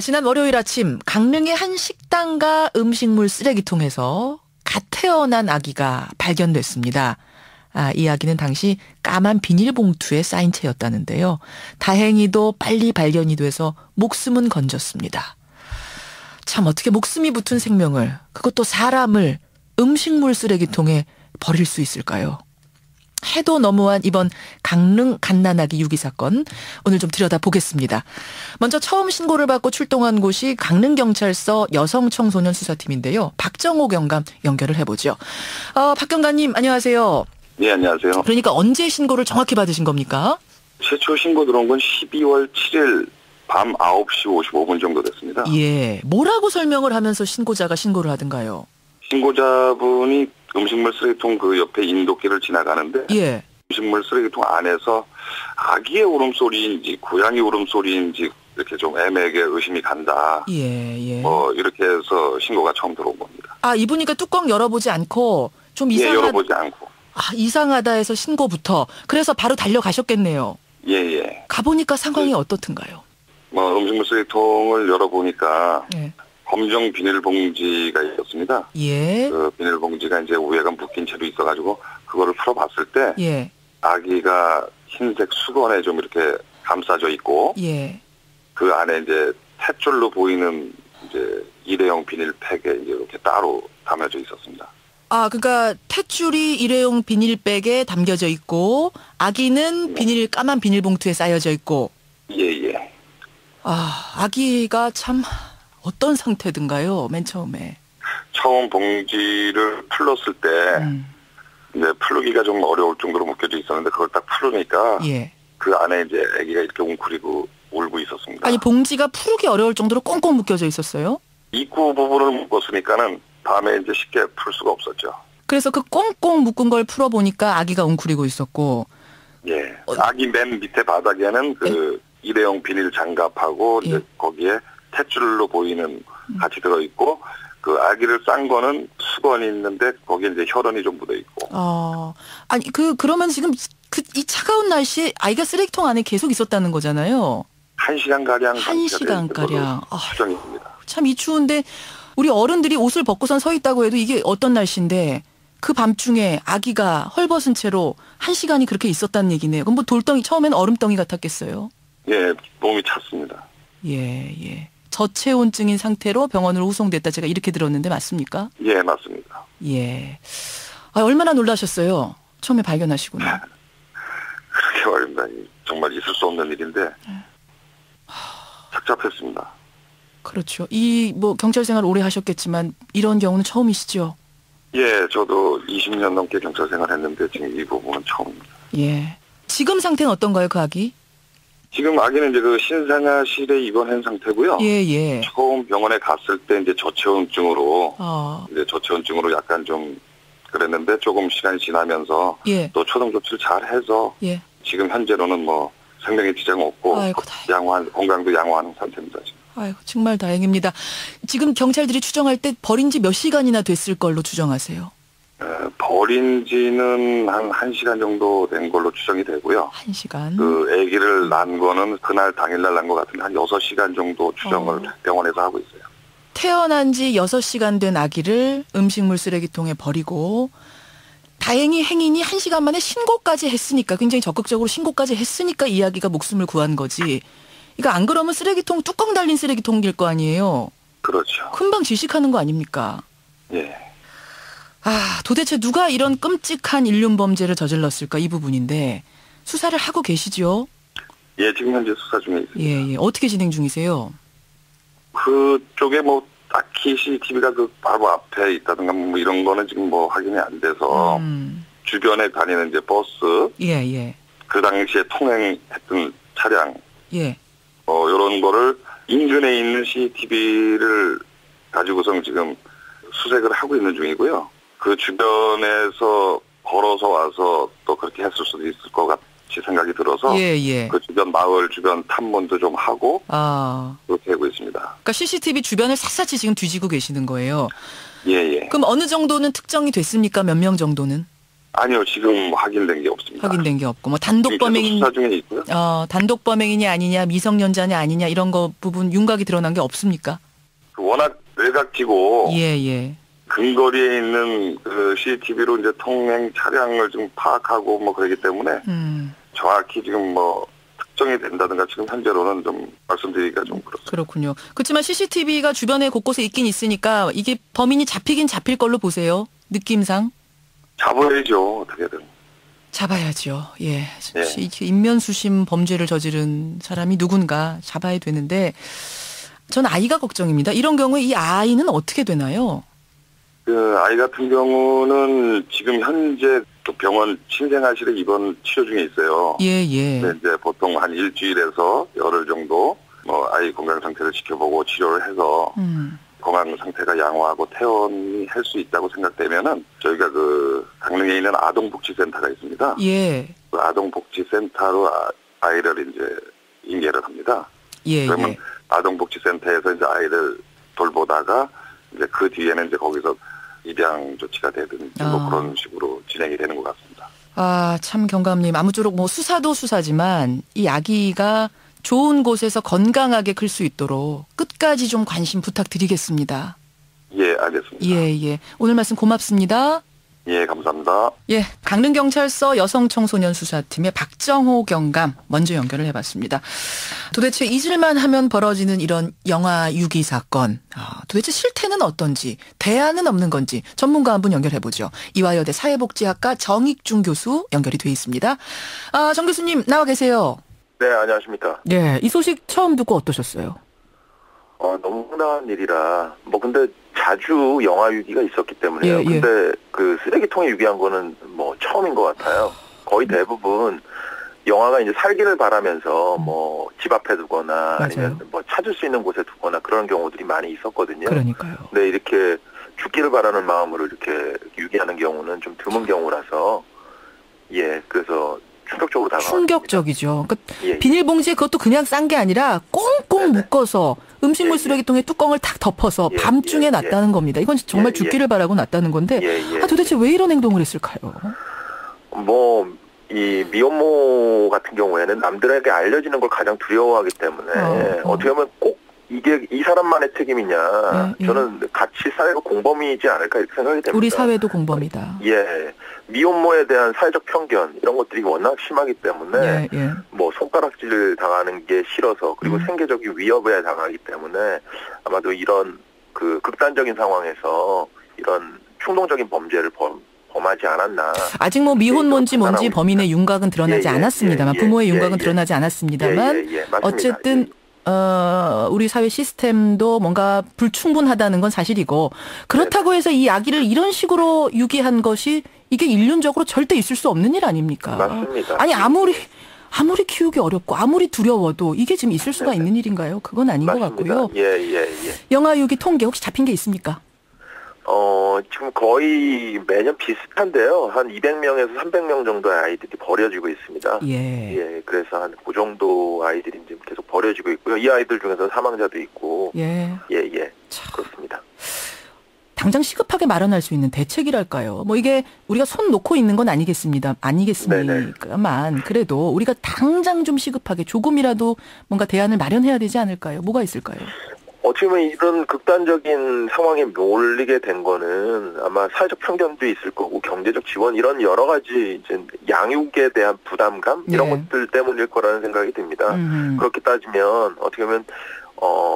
지난 월요일 아침 강릉의 한 식당과 음식물 쓰레기통에서 갓 태어난 아기가 발견됐습니다. 이 아기는 당시 까만 비닐봉투에 쌓인 채였다는데요. 다행히도 빨리 발견이 돼서 목숨은 건졌습니다. 참 어떻게 목숨이 붙은 생명을, 그것도 사람을 음식물 쓰레기통에 버릴 수 있을까요? 해도 너무한 이번 강릉 갓난아기 유기 사건, 오늘 좀 들여다보겠습니다. 먼저 처음 신고를 받고 출동한 곳이 강릉경찰서 여성청소년수사팀인데요. 박정호 경감 연결을 해보죠. 박 경감님 안녕하세요. 네, 안녕하세요. 그러니까 언제 신고를 정확히 받으신 겁니까? 최초 신고 들어온 건 12월 7일 밤 9시 55분 정도 됐습니다. 예, 뭐라고 설명을 하면서 신고자가 신고를 하던가요? 신고자분이 음식물 쓰레기통 그 옆에 인도길을 지나가는데, 예. 음식물 쓰레기통 안에서 아기의 울음소리인지 고양이 울음소리인지 이렇게 좀 애매하게 의심이 간다. 예. 이렇게 해서 신고가 처음 들어온 겁니다. 이분이니까 뚜껑 열어보지 않고 좀 열어보지 않고. 이상하다 해서 신고부터. 그래서 바로 달려가셨겠네요. 예. 가보니까 상황이 어떻든가요? 음식물 쓰레기통을 열어보니까 예. 검정 비닐봉지가 있었습니다. 예. 그 비닐봉지가 이제 우회가 묶인 채로 있어가지고 그거를 풀어봤을 때 예. 아기가 흰색 수건에 좀 이렇게 감싸져 있고 예. 그 안에 이제 탯줄로 보이는 이제 일회용 비닐팩에 이제 이렇게 따로 담겨져 있었습니다. 그러니까 탯줄이 일회용 비닐백에 담겨져 있고 아기는 까만 비닐봉투에 쌓여져 있고. 예. 아기가 참 어떤 상태든가요? 맨 처음에. 처음 봉지를 풀렀을 때 이제 풀기가 좀 어려울 정도로 묶여져 있었는데 그걸 딱 풀으니까 예. 그 안에 이제 아기가 이렇게 웅크리고 울고 있었습니다. 아니 봉지가 풀기 어려울 정도로 꽁꽁 묶여져 있었어요? 입구 부분을 묶었으니까는 밤에 이제 쉽게 풀 수가 없었죠. 그래서 그 꽁꽁 묶은 걸 풀어보니까 아기가 웅크리고 있었고. 예. 아기 맨 밑에 바닥에는 그 일회용 비닐 장갑하고 이제 거기에 탯줄로 보이는 같이 들어있고 그 아기를 싼 거는 수건이 있는데 거기에 이제 혈흔이 좀 묻어 있고. 그러면 지금 이 차가운 날씨에 아이가 쓰레기통 안에 계속 있었다는 거잖아요. 1시간가량. 1시간가량. 추정입니다. 참 이 추운데 우리 어른들이 옷을 벗고선 서 있다고 해도 이게 어떤 날씨인데 그 밤중에 아기가 헐벗은 채로 1시간이 그렇게 있었다는 얘기네요. 그럼 돌덩이, 처음에는 얼음덩이 같았겠어요? 예, 몸이 찼습니다. 예. 저체온증인 상태로 병원으로 후송됐다, 제가 이렇게 들었는데 맞습니까? 예, 맞습니다. 예. 얼마나 놀라셨어요? 처음에 발견하시고는. 그렇게 말입니다. 정말 있을 수 없는 일인데 착잡했습니다. 그렇죠. 경찰 생활 오래 하셨겠지만 이런 경우는 처음이시죠? 예, 저도 20년 넘게 경찰 생활했는데 지금 이 부분은 처음입니다. 예. 지금 상태는 어떤가요, 그 아기? 지금 아기는 이제 그 신생아실에 입원한 상태고요. 예. 처음 병원에 갔을 때 이제 저체온증으로 약간 좀 그랬는데 조금 시간이 지나면서 또 초동 조치를 잘 해서 지금 현재로는 생명에 지장 없고 건강도 양호한 상태입니다. 지금. 정말 다행입니다. 지금 경찰들이 추정할 때 버린 지 몇 시간이나 됐을 걸로 추정하세요? 버린 지는 한 1시간 정도 된 걸로 추정이 되고요. 1시간? 그 아기를 낳은 거는 그날 당일날 낳은 것 같은데 한 6시간 정도 추정을 병원에서 하고 있어요. 태어난 지 6시간 된 아기를 음식물 쓰레기통에 버리고 다행히 행인이 1시간 만에 신고까지 했으니까, 굉장히 적극적으로 신고까지 했으니까 이 아기가 목숨을 구한 거지. 이거 안 그러면 쓰레기통, 뚜껑 달린 쓰레기통일 거 아니에요? 그렇죠. 금방 질식하는 거 아닙니까? 예. 도대체 누가 이런 끔찍한 인륜 범죄를 저질렀을까, 이 부분인데 수사를 하고 계시죠? 예, 지금 현재 수사 중에 있습니다. 예. 어떻게 진행 중이세요? 그쪽에 딱히 CCTV가 그 바로 앞에 있다든가 이런 거는 지금 확인이 안 돼서 주변에 다니는 이제 버스, 그 당시에 통행했던 차량, 이런 거를 인근에 있는 CCTV를 가지고서 지금 수색을 하고 있는 중이고요. 그 주변에서 걸어서 와서 또 그렇게 했을 수도 있을 것 같이 생각이 들어서 그 주변 마을 주변 탐문도 좀 하고 그렇게 하고 있습니다. 그러니까 CCTV 주변을 샅샅이 지금 뒤지고 계시는 거예요. 예. 그럼 어느 정도는 특정이 됐습니까? 몇 명 정도는? 아니요, 지금 확인된 게 없습니다. 확인된 게 없고, 뭐 단독 범행인 수사 중에 있고요. 단독 범행이냐 아니냐, 미성년자냐 아니냐 이런 거 부분 윤곽이 드러난 게 없습니까? 워낙 외곽지고 예. 근거리에 있는 그 CCTV로 이제 통행 차량을 좀 파악하고 뭐 그러기 때문에 정확히 지금 뭐 특정이 된다든가 지금 현재로는 좀 말씀드리기가 좀 그렇습니다. 그렇군요. 그렇지만 CCTV가 주변에 곳곳에 있긴 있으니까 이게 범인이 잡히긴 잡힐 걸로 보세요. 느낌상. 잡아야죠. 어떻게든. 잡아야죠. 예. 인면수심 범죄를 저지른 사람이 누군가 잡아야 되는데 전 아이가 걱정입니다. 이런 경우에 이 아이는 어떻게 되나요? 그 아이 같은 경우는 지금 현재 또 병원 신생아실에 입원 치료 중에 있어요. 예. 근데 이제 보통 한 일주일에서 열흘 정도 뭐 아이 건강 상태를 지켜보고 치료를 해서 건강 상태가 양호하고 퇴원이 할 수 있다고 생각되면은 저희가 그 강릉에 있는 아동복지센터가 있습니다. 예. 그 아동복지센터로 아이를 이제 인계를 합니다. 그러면 아동복지센터에서 이제 아이를 돌보다가 이제 그 뒤에는 이제 거기서 입양 조치가 되든지 뭐 그런 식으로 진행이 되는 것 같습니다. 참 경감님, 아무쪼록 뭐 수사도 수사지만 이 아기가 좋은 곳에서 건강하게 클 수 있도록 끝까지 좀 관심 부탁드리겠습니다. 예, 알겠습니다. 예. 오늘 말씀 고맙습니다. 예, 감사합니다. 예, 강릉경찰서 여성청소년수사팀의 박정호 경감 먼저 연결을 해봤습니다. 도대체 잊을만 하면 벌어지는 이런 영아 유기 사건, 도대체 실태는 어떤지, 대안은 없는 건지 전문가 한 분 연결해보죠. 이화여대 사회복지학과 정익중 교수 연결이 돼 있습니다. 정 교수님 나와 계세요. 네, 안녕하십니까. 네, 이 소식 처음 듣고 어떠셨어요? 너무 황당한 일이라, 근데 자주 영아 유기가 있었기 때문에요. 근데 그 쓰레기통에 유기한 거는 뭐 처음인 것 같아요. 거의 대부분 영아가 이제 살기를 바라면서 뭐 집 앞에 두거나 아니면 뭐 찾을 수 있는 곳에 두거나 그런 경우들이 많이 있었거든요. 그러니까요. 근데 이렇게 죽기를 바라는 마음으로 이렇게 유기하는 경우는 좀 드문 경우라서, 그래서 충격적으로 다가왔습니다. 충격적이죠. 그러니까 비닐봉지에 그것도 그냥 싼 게 아니라 꽁꽁 묶어서 음식물 쓰레기통에 뚜껑을 탁 덮어서 밤중에 놨다는 겁니다. 이건 정말 죽기를 바라고 놨다는 건데 도대체 왜 이런 행동을 했을까요? 이 미혼모 같은 경우에는 남들에게 알려지는 걸 가장 두려워하기 때문에 어떻게 보면 꼭 이게 이 사람만의 책임이냐. 저는 같이 사회가 공범이지 않을까 이렇게 생각이 됩니다. 우리 사회도 공범이다. 미혼모에 대한 사회적 편견 이런 것들이 워낙 심하기 때문에 뭐 손가락질 당하는 게 싫어서 그리고 생계적인 위협에 당하기 때문에 아마도 이런 그 극단적인 상황에서 이런 충동적인 범죄를 범하지 않았나. 아직 뭐 미혼모인지 뭔지 범인의 윤곽은 드러나지 않았습니다만 부모의 윤곽은 드러나지 않았습니다만 어쨌든 우리 사회 시스템도 뭔가 불충분하다는 건 사실이고 그렇다고 해서 이 아기를 이런 식으로 유기한 것이 이게 인륜적으로 절대 있을 수 없는 일 아닙니까? 맞습니다. 아니 아무리 키우기 어렵고 아무리 두려워도 이게 지금 있을 수가 있는 일인가요? 그건 아닌 것 같고요. 영아 유기 통계 혹시 잡힌 게 있습니까? 지금 거의 매년 비슷한데요. 한 200명에서 300명 정도의 아이들이 버려지고 있습니다. 그래서 한 그 정도 아이들이 지금 계속 버려지고 있고요. 이 아이들 중에서 사망자도 있고. 그렇습니다. 당장 시급하게 마련할 수 있는 대책이랄까요? 뭐 이게 우리가 손 놓고 있는 건 아니겠습니까만 그래도 우리가 당장 좀 시급하게 조금이라도 뭔가 대안을 마련해야 되지 않을까요? 뭐가 있을까요? 어떻게 보면 이런 극단적인 상황에 몰리게 된 거는 아마 사회적 편견도 있을 거고 경제적 지원 이런 여러 가지 이제 양육에 대한 부담감 이런 것들 때문일 거라는 생각이 듭니다. 그렇게 따지면 어떻게 보면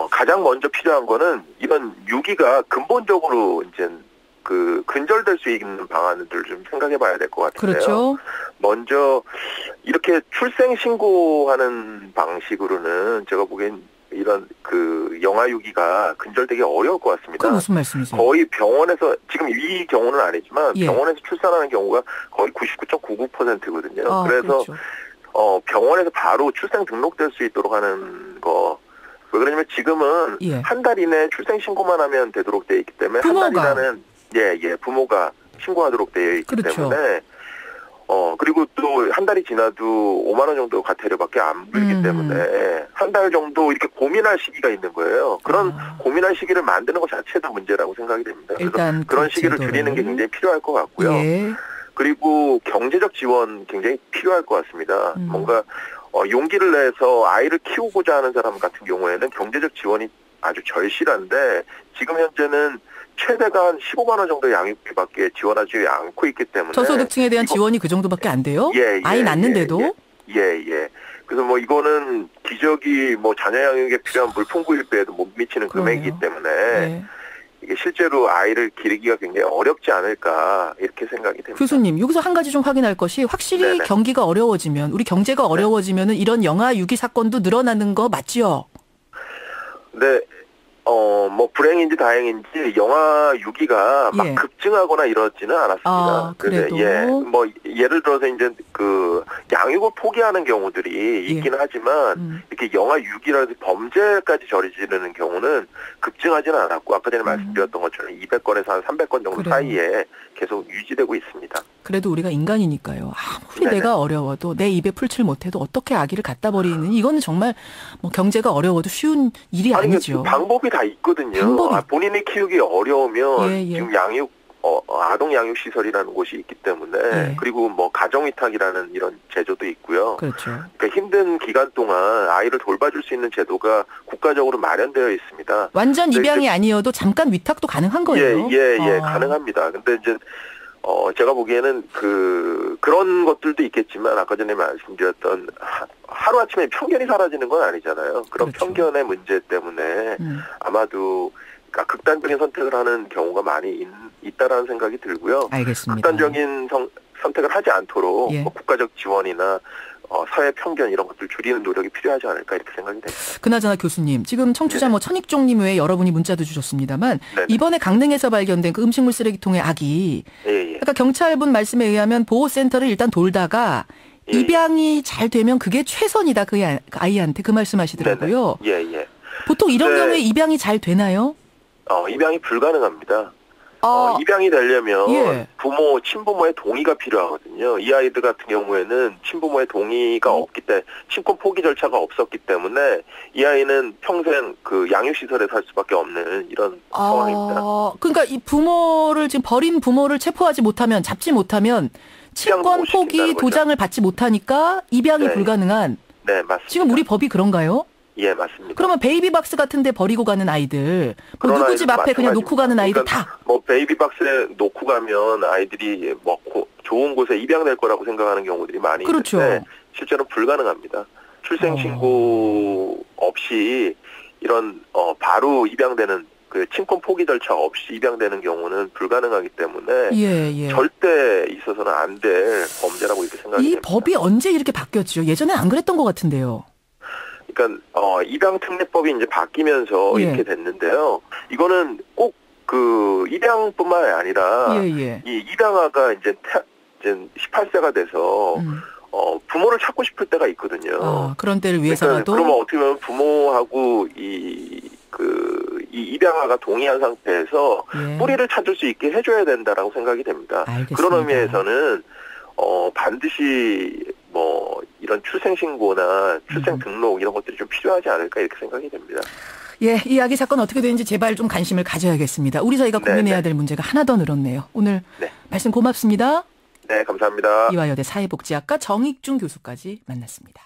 가장 먼저 필요한 거는 이런 유기가 근본적으로 이제 그 근절될 수 있는 방안들을 좀 생각해 봐야 될 것 같은데요. 그렇죠. 먼저 이렇게 출생 신고하는 방식으로는 제가 보기엔 이런 그 영아 유기가 근절되기 어려울 것 같습니다. 그 무슨 말씀이세요? 거의 병원에서 지금 이 경우는 아니지만 병원에서 출산하는 경우가 거의 99.99%거든요. 그래서 그렇죠. 병원에서 바로 출생 등록될 수 있도록 하는 거. 왜 그러냐면 지금은 한 달 이내 출생 신고만 하면 되도록 되어 있기 때문에 한 달 이내는 부모가 신고하도록 되어 있기 때문에 그리고 또 한 달이 지나도 5만 원 정도 과태료밖에 안 물기 때문에 한 달 정도 이렇게 고민할 시기가 있는 거예요. 그런 고민할 시기를 만드는 것 자체도 문제라고 생각이 됩니다. 그래서 그런 시기를 줄이는 게 굉장히 필요할 것 같고요. 그리고 경제적 지원 굉장히 필요할 것 같습니다. 뭔가 용기를 내서 아이를 키우고자 하는 사람 같은 경우에는 경제적 지원이 아주 절실한데 지금 현재는 최대가 한 15만 원 정도의 양육비밖에 지원하지 않고 있기 때문에 저소득층에 대한 지원이 그 정도밖에 안 돼요? 아이 낳는데도? 예. 그래서 뭐 이거는 기저귀 뭐 자녀 양육에 필요한 물품구입비에도 못 미치는 금액이기 때문에 이게 실제로 아이를 기르기가 굉장히 어렵지 않을까 이렇게 생각이 됩니다. 교수님, 여기서 한 가지 좀 확인할 것이 확실히 경기가 어려워지면 우리 경제가 어려워지면은 이런 영아 유기 사건도 늘어나는 거 맞지요? 네. 뭐 불행인지 다행인지 영아 유기가 막 급증하거나 이러지는 않았습니다. 그래도 뭐 예를 들어서 이제 그 양육을 포기하는 경우들이 있긴 하지만 이렇게 영아 유기라든지 범죄까지 저지르는 경우는 급증하지는 않았고 아까 전에 말씀드렸던 것처럼 200건에서 한 300건 정도 사이에 계속 유지되고 있습니다. 그래도 우리가 인간이니까요. 아무리 내가 어려워도 내 입에 풀칠 못해도 어떻게 아기를 갖다 버리는 이거는 정말 뭐 경제가 어려워도 쉬운 일이 아니죠. 방법이 다 있거든요. 본인이 키우기 어려우면 지금 아동 양육 시설이라는 곳이 있기 때문에 그리고 뭐 가정 위탁이라는 이런 제도도 있고요. 그렇죠. 그러니까 힘든 기간 동안 아이를 돌봐줄 수 있는 제도가 국가적으로 마련되어 있습니다. 완전 입양이 아니어도 잠깐 위탁도 가능한 거예요? 가능합니다. 근데 이제 제가 보기에는 그런 것들도 있겠지만 아까 전에 말씀드렸던 하루아침에 편견이 사라지는 건 아니잖아요. 그런 편견의 문제 때문에 아마도 그러니까 극단적인 선택을 하는 경우가 많이 있다라는 생각이 들고요. 알겠습니다. 극단적인 선택을 하지 않도록 뭐 국가적 지원이나 사회 편견 이런 것들 줄이는 노력이 필요하지 않을까 이렇게 생각이 됩니다. 그나저나 교수님, 지금 청취자 뭐 천익종님 외에 여러분이 문자도 주셨습니다만 이번에 강릉에서 발견된 그 음식물 쓰레기통의 아기, 그러니까 경찰분 말씀에 의하면 보호센터를 일단 돌다가 입양이 잘 되면 그게 최선이다 그 아이한테 그 말씀하시더라고요. 보통 이런 경우에 입양이 잘 되나요? 입양이 불가능합니다. 입양이 되려면 친부모의 동의가 필요하거든요. 이 아이들 같은 경우에는 친부모의 동의가 없기 때문에 친권 포기 절차가 없었기 때문에 이 아이는 평생 그 양육시설에 살 수밖에 없는 이런 상황입니다. 그러니까 이 부모를 지금 버린 부모를 체포하지 못하면 잡지 못하면 친권 포기 도장을 받지 못하니까 입양이 불가능한. 네, 맞습니다. 지금 우리 법이 그런가요? 예, 맞습니다. 그러면 베이비박스 같은 데 버리고 가는 아이들, 뭐 누구 집 앞에 그냥 놓고 가는 아이들 다. 뭐 베이비박스에 놓고 가면 아이들이 뭐 좋은 곳에 입양될 거라고 생각하는 경우들이 많이 있는데 실제로 불가능합니다. 출생신고 없이 이런 바로 입양되는 그 친권 포기 절차 없이 입양되는 경우는 불가능하기 때문에 절대 있어서는 안 될 범죄라고 이렇게 생각이 됩니다. 이 법이 언제 이렇게 바뀌었죠? 예전에 안 그랬던 것 같은데요. 그러니까 입양특례법이 이제 바뀌면서 이렇게 됐는데요. 이거는 꼭 그 입양뿐만 아니라 이 입양아가 이제 18세가 돼서 부모를 찾고 싶을 때가 있거든요. 그런 때를 위해서라도. 그러면 어떻게 보면 부모하고 이 입양아가 동의한 상태에서 뿌리를 찾을 수 있게 해줘야 된다라고 생각이 됩니다. 알겠습니다. 그런 의미에서는 반드시 뭐 이런 출생신고나 출생등록 이런 것들이 좀 필요하지 않을까 이렇게 생각이 됩니다. 이 아기 사건 어떻게 되는지 제발 좀 관심을 가져야겠습니다. 우리 사회가 고민해야 될 문제가 하나 더 늘었네요. 오늘 말씀 고맙습니다. 네, 감사합니다. 이화여대 사회복지학과 정익중 교수까지 만났습니다.